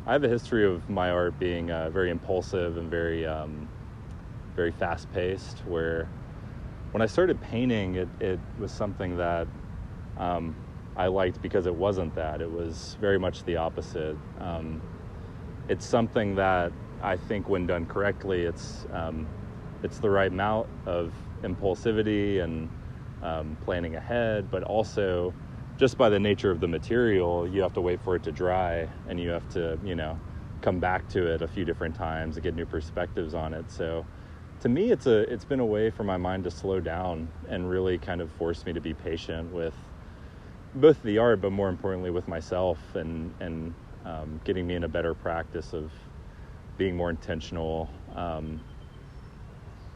I have a history of my art being very impulsive and very fast-paced, where when I started painting, it was something that I liked because it wasn't that. It was very much the opposite. It's something that I think when done correctly, it's the right amount of impulsivity and planning ahead, but also just by the nature of the material, you have to wait for it to dry, and you have to, come back to it a few different times to get new perspectives on it. So to me, it's been a way for my mind to slow down and really kind of force me to be patient with both the art, but more importantly with myself, and getting me in a better practice of being more intentional.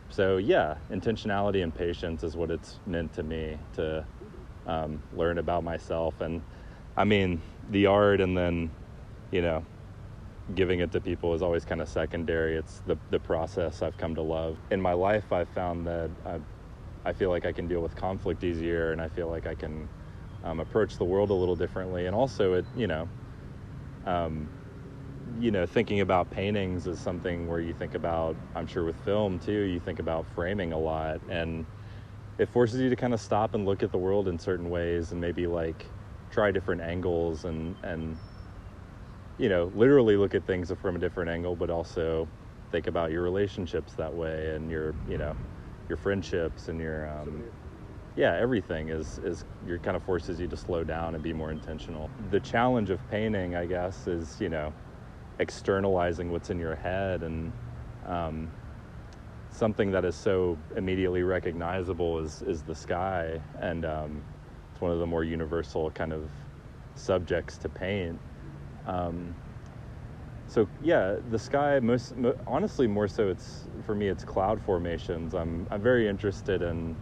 So yeah, intentionality and patience is what it's meant to me to learn about myself. And I mean, the art and then, giving it to people is always kind of secondary. It's the process I've come to love. In my life, I've found that I feel like I can deal with conflict easier, and I feel like I can approach the world a little differently. And also thinking about paintings is something where you think about, I'm sure with film too, you think about framing a lot, and it forces you to kind of stop and look at the world in certain ways, and maybe like try different angles, and literally look at things from a different angle, but also think about your relationships that way, and your friendships, and your everything is your kind of forces you to slow down and be more intentional. The challenge of painting, I guess, is externalizing what's in your head, and something that is so immediately recognizable is the sky, and it's one of the more universal kind of subjects to paint. So yeah, the sky, honestly, more so for me it's cloud formations. I'm very interested in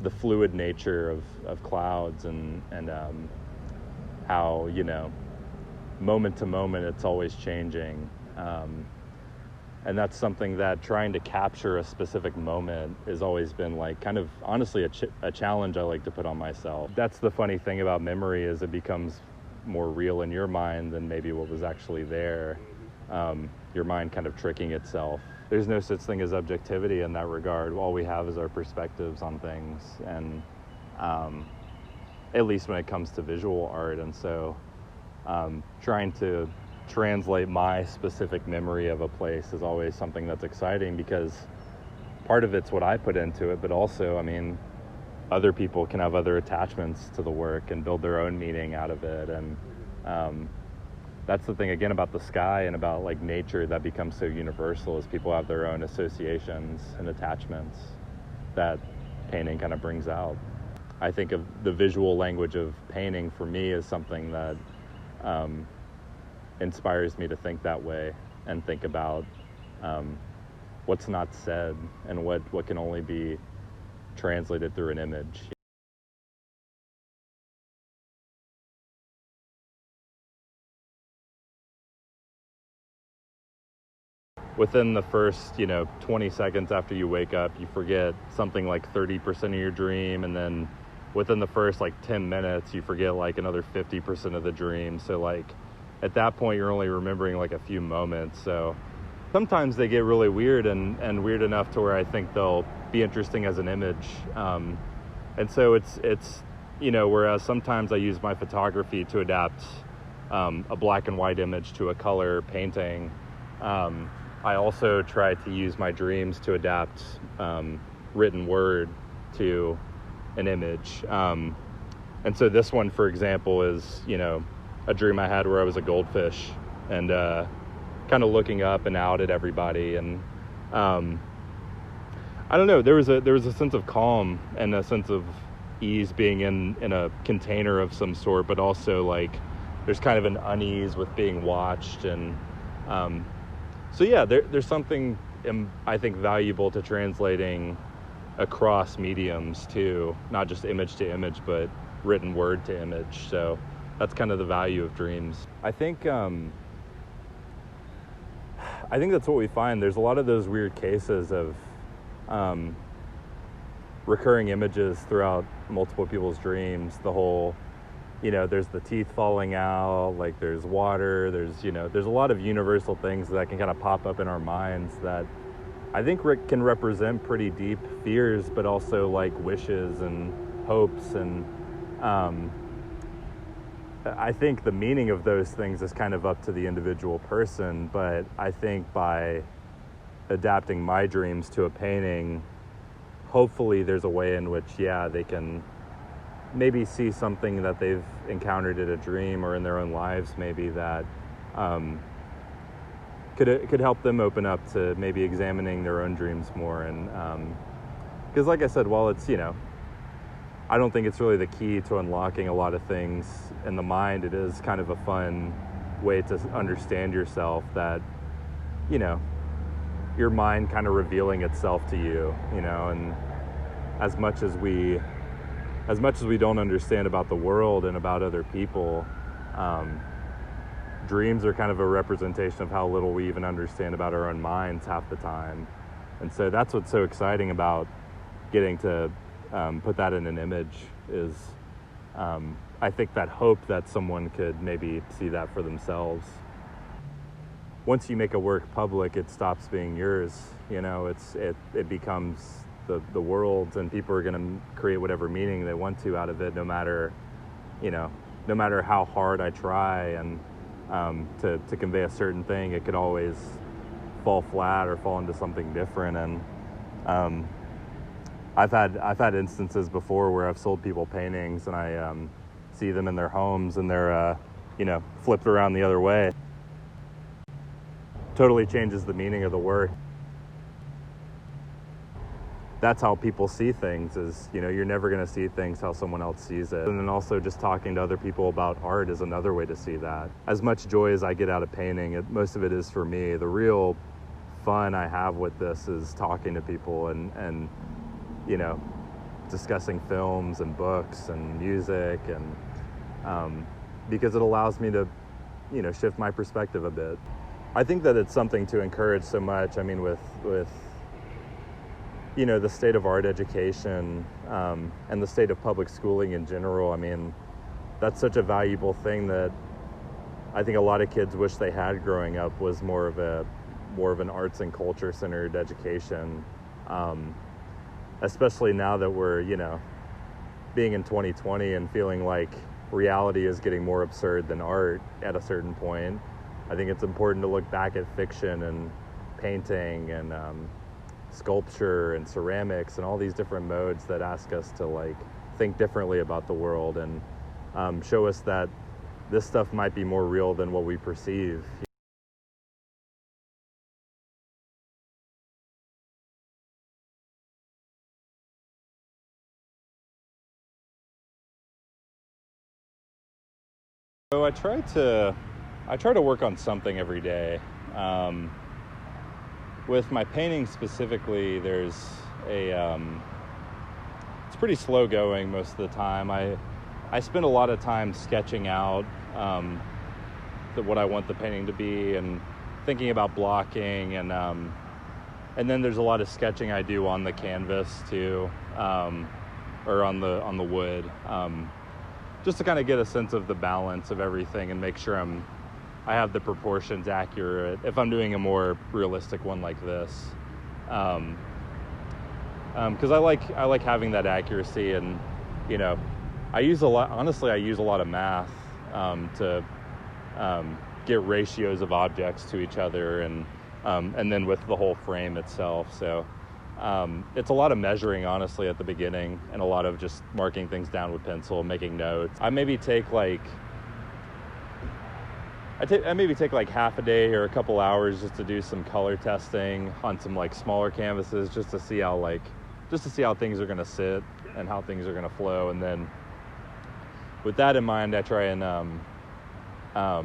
the fluid nature of clouds, and how moment to moment it's always changing, and that's something that trying to capture a specific moment has always been like kind of honestly a challenge I like to put on myself. That's the funny thing about memory, is it becomes more real in your mind than maybe what was actually there. Your mind kind of tricking itself. There's no such thing as objectivity in that regard. All we have is our perspectives on things, and at least when it comes to visual art. And so trying to translate my specific memory of a place is always something that's exciting, because part of it's what I put into it, but also, I mean, other people can have other attachments to the work and build their own meaning out of it. And that's the thing, again, about the sky and about like nature that becomes so universal, is people have their own associations and attachments that painting kind of brings out. I think of the visual language of painting for me as something that inspires me to think that way, and think about what's not said, and what can only be translated through an image. Within the first 20 seconds after you wake up, you forget something like 30% of your dream, and then within the first like 10 minutes you forget like another 50% of the dream. So like at that point you're only remembering like a few moments. So sometimes they get really weird, and weird enough to where I think they'll be interesting as an image. And so it's whereas sometimes I use my photography to adapt a black and white image to a color painting, I also try to use my dreams to adapt written word to an image. And so this one, for example, is a dream I had where I was a goldfish, and kind of looking up and out at everybody, and I don't know, there was a sense of calm and a sense of ease being in a container of some sort, but also like there's kind of an unease with being watched. And so yeah, there's something I think valuable to translating across mediums too, not just image to image, but written word to image. So that's kind of the value of dreams. I think that's what we find. There's a lot of those weird cases of recurring images throughout multiple people's dreams. The whole, there's the teeth falling out, like there's water, there's a lot of universal things that can kind of pop up in our minds that I think can represent pretty deep fears, but also like wishes and hopes. And I think the meaning of those things is kind of up to the individual person, but I think by adapting my dreams to a painting, hopefully there's a way in which, they can maybe see something that they've encountered in a dream or in their own lives, maybe that could help them open up to maybe examining their own dreams more. And because like I said, while it's, I don't think it's really the key to unlocking a lot of things in the mind, it is kind of a fun way to understand yourself, that, your mind kind of revealing itself to you, and as much as we don't understand about the world and about other people, dreams are kind of a representation of how little we even understand about our own minds half the time. And so that's what's so exciting about getting to put that in an image is I think that hope that someone could maybe see that for themselves. Once you make a work public, it stops being yours. It becomes the world's, and people are going to create whatever meaning they want to out of it, no matter how hard I try and to convey a certain thing. It could always fall flat or fall into something different. And I've had instances before where I've sold people paintings and I see them in their homes and they're flipped around the other way. Totally changes the meaning of the work. That's how people see things, is, you're never going to see things how someone else sees it. And then also just talking to other people about art is another way to see that. As much joy as I get out of painting, most of it is for me. The real fun I have with this is talking to people and discussing films and books and music, and because it allows me to, shift my perspective a bit. I think that it's something to encourage so much. I mean, with the state of art education and the state of public schooling in general, I mean, that's such a valuable thing that I think a lot of kids wish they had growing up, was more of an arts and culture centered education, especially now that we're, being in 2020 and feeling like reality is getting more absurd than art at a certain point. I think it's important to look back at fiction and painting and sculpture and ceramics and all these different modes that ask us to think differently about the world, and show us that this stuff might be more real than what we perceive. So I try to work on something every day. With my painting specifically, there's it's pretty slow going most of the time. I spend a lot of time sketching out what I want the painting to be and thinking about blocking, and then there's a lot of sketching I do on the canvas too, or on the wood, just to kind of get a sense of the balance of everything and make sure I have the proportions accurate if I'm doing a more realistic one like this, because I like having that accuracy. And I use a lot of math to get ratios of objects to each other, and then with the whole frame itself. So it's a lot of measuring, honestly, at the beginning, and a lot of just marking things down with pencil, making notes. I maybe take half a day or a couple hours just to do some color testing on some smaller canvases, just to see how things are going to sit and how things are going to flow. And then with that in mind, I try and I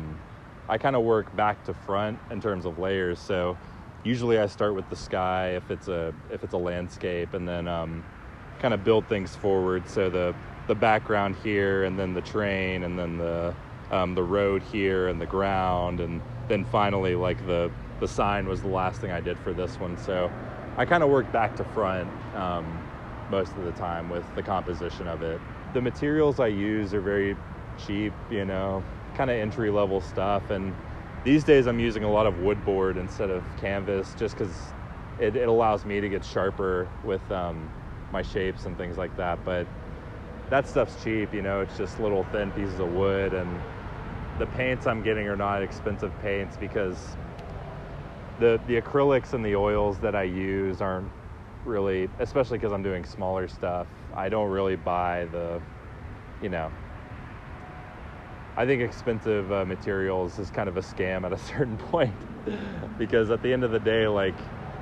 kind of work back to front in terms of layers. So usually I start with the sky if it's a landscape, and then kind of build things forward. So the background here, and then the train, and then the road here, and the ground, and then finally the sign was the last thing I did for this one. So I kind of work back to front most of the time with the composition of it. The materials I use are very cheap, kind of entry-level stuff. And these days I'm using a lot of wood board instead of canvas, just because it allows me to get sharper with my shapes and things like that. But that stuff's cheap, it's just little thin pieces of wood. And the paints I'm getting are not expensive paints, because the acrylics and the oils that I use aren't really, especially because I'm doing smaller stuff, I don't really buy the, I think expensive materials is kind of a scam at a certain point, because at the end of the day, like,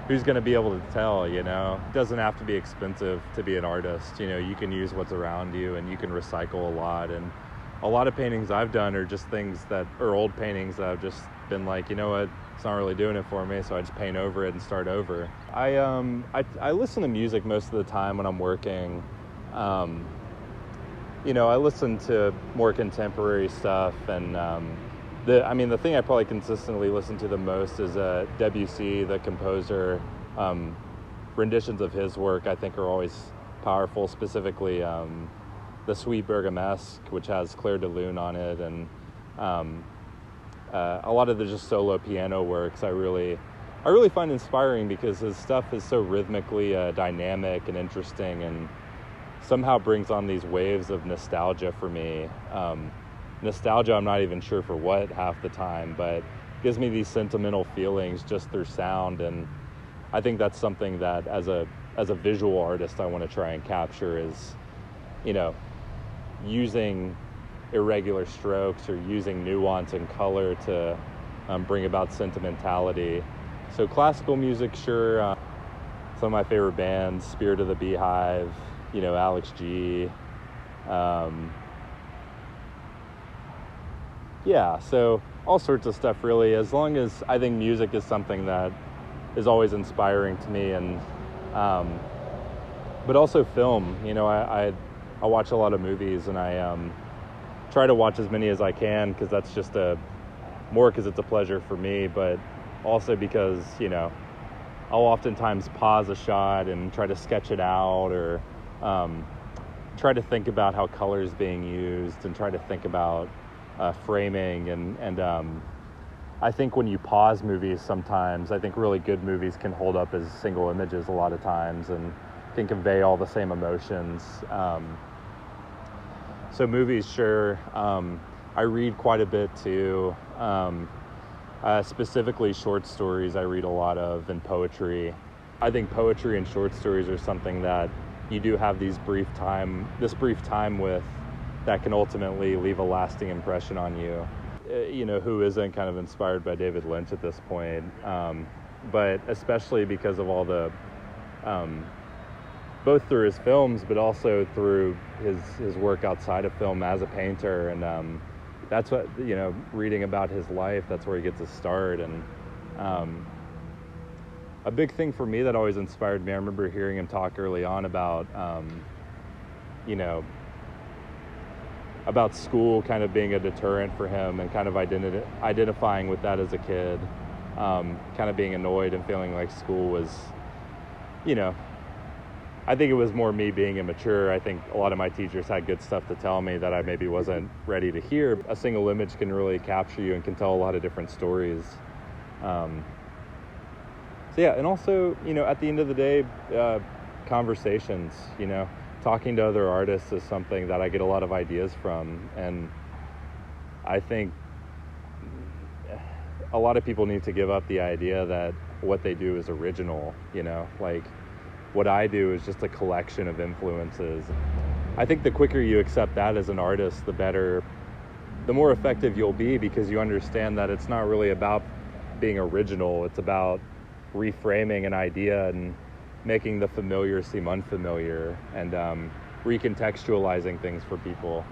who's going to be able to tell, It doesn't have to be expensive to be an artist. You can use what's around you, and you can recycle a lot. And a lot of paintings I've done are just things that are old paintings that I've just been like, what, it's not really doing it for me, so I just paint over it and start over. I listen to music most of the time when I'm working. I listen to more contemporary stuff, and the thing I probably consistently listen to the most is Debussy, the composer. Renditions of his work I think are always powerful, specifically the Suite Bergamesque, which has Clair de Lune on it, and a lot of the just solo piano works I really find inspiring, because his stuff is so rhythmically dynamic and interesting, and somehow brings on these waves of nostalgia for me. Nostalgia, I'm not even sure for what half the time, but gives me these sentimental feelings just through sound. And I think that's something that as a visual artist I want to try and capture, is using irregular strokes, or using nuance and color to bring about sentimentality. So classical music, sure. Some of my favorite bands: Spirit of the Beehive, Alex G. So all sorts of stuff, really, as long as I think music is something that is always inspiring to me. And but also film. I watch a lot of movies, and I try to watch as many as I can, because that's just more because it's a pleasure for me, but also because I'll oftentimes pause a shot and try to sketch it out, or try to think about how color is being used, and try to think about framing. And I think when you pause movies sometimes, I think really good movies can hold up as single images a lot of times, and can convey all the same emotions. So movies, sure. I read quite a bit too. Specifically short stories I read a lot of, and poetry. I think poetry and short stories are something that you do have this brief time with, that can ultimately leave a lasting impression on you. Who isn't kind of inspired by David Lynch at this point? But especially because of all the, both through his films, but also through his work outside of film as a painter. And that's what, reading about his life, that's where he gets his start. And a big thing for me that always inspired me, I remember hearing him talk early on about, about school kind of being a deterrent for him, and kind of identifying with that as a kid, kind of being annoyed and feeling like school was, I think it was more me being immature. I think a lot of my teachers had good stuff to tell me that I maybe wasn't ready to hear. A single image can really capture you and can tell a lot of different stories. And also, at the end of the day, conversations, talking to other artists is something that I get a lot of ideas from. And I think a lot of people need to give up the idea that what they do is original, like what I do is just a collection of influences. I think the quicker you accept that as an artist, the more effective you'll be, because you understand that it's not really about being original. It's about reframing an idea and making the familiar seem unfamiliar, and recontextualizing things for people.